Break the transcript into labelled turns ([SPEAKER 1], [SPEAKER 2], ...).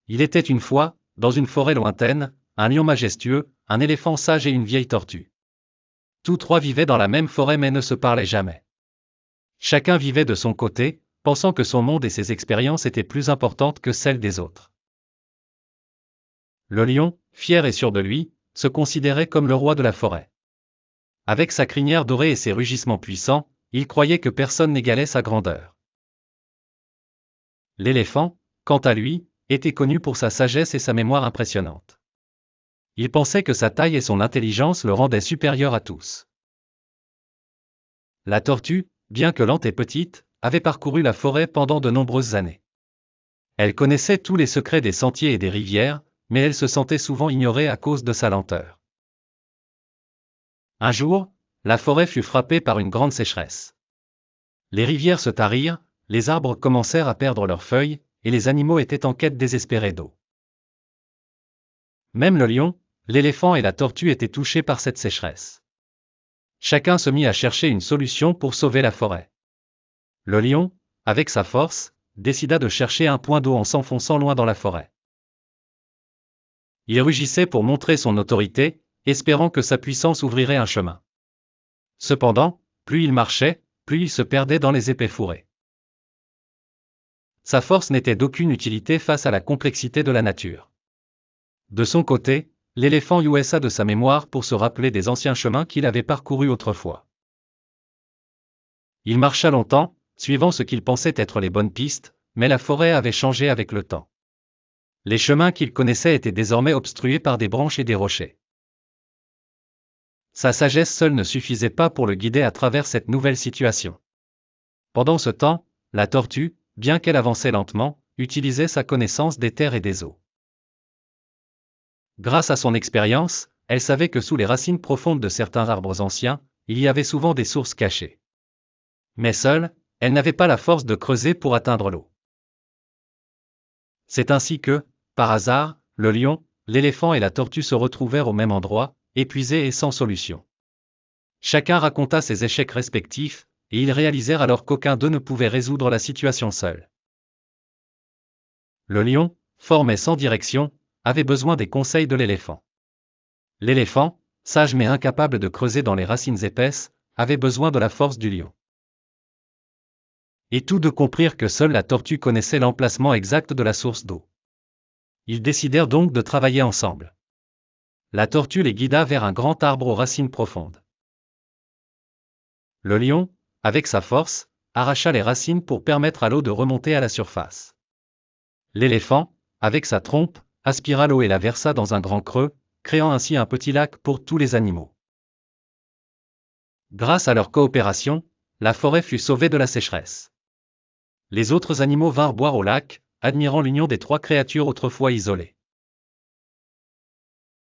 [SPEAKER 1] Il était une fois, dans une forêt lointaine, un lion majestueux, un éléphant sage et une vieille tortue. Tous trois vivaient dans la même forêt mais ne se parlaient jamais. Chacun vivait de son côté, pensant que son monde et ses expériences étaient plus importantes que celles des autres. Le lion, fier et sûr de lui, se considérait comme le roi de la forêt. Avec sa crinière dorée et ses rugissements puissants, il croyait que personne n'égalait sa grandeur. L'éléphant, quant à lui, était connu pour sa sagesse et sa mémoire impressionnante. Il pensait que sa taille et son intelligence le rendaient supérieur à tous. La tortue, bien que lente et petite, avait parcouru la forêt pendant de nombreuses années. Elle connaissait tous les secrets des sentiers et des rivières, mais elle se sentait souvent ignorée à cause de sa lenteur. Un jour, la forêt fut frappée par une grande sécheresse. Les rivières se tarirent, les arbres commencèrent à perdre leurs feuilles, et les animaux étaient en quête désespérée d'eau. Même le lion, l'éléphant et la tortue étaient touchés par cette sécheresse. Chacun se mit à chercher une solution pour sauver la forêt. Le lion, avec sa force, décida de chercher un point d'eau en s'enfonçant loin dans la forêt. Il rugissait pour montrer son autorité, espérant que sa puissance ouvrirait un chemin. Cependant, plus il marchait, plus il se perdait dans les épais fourrés. Sa force n'était d'aucune utilité face à la complexité de la nature. De son côté, l'éléphant jouissa de sa mémoire pour se rappeler des anciens chemins qu'il avait parcourus autrefois. Il marcha longtemps, suivant ce qu'il pensait être les bonnes pistes, mais la forêt avait changé avec le temps. Les chemins qu'il connaissait étaient désormais obstrués par des branches et des rochers. Sa sagesse seule ne suffisait pas pour le guider à travers cette nouvelle situation. Pendant ce temps, la tortue, bien qu'elle avançait lentement, utilisait sa connaissance des terres et des eaux. Grâce à son expérience, elle savait que sous les racines profondes de certains arbres anciens, il y avait souvent des sources cachées. Mais seule, elle n'avait pas la force de creuser pour atteindre l'eau. C'est ainsi que, par hasard, le lion, l'éléphant et la tortue se retrouvèrent au même endroit, épuisés et sans solution. Chacun raconta ses échecs respectifs, et ils réalisèrent alors qu'aucun d'eux ne pouvait résoudre la situation seul. Le lion, fort mais sans direction, avait besoin des conseils de l'éléphant. L'éléphant, sage mais incapable de creuser dans les racines épaisses, avait besoin de la force du lion. Et tous deux comprirent que seule la tortue connaissait l'emplacement exact de la source d'eau. Ils décidèrent donc de travailler ensemble. La tortue les guida vers un grand arbre aux racines profondes. Le lion, avec sa force, arracha les racines pour permettre à l'eau de remonter à la surface. L'éléphant, avec sa trompe, aspira l'eau et la versa dans un grand creux, créant ainsi un petit lac pour tous les animaux. Grâce à leur coopération, la forêt fut sauvée de la sécheresse. Les autres animaux vinrent boire au lac, admirant l'union des trois créatures autrefois isolées.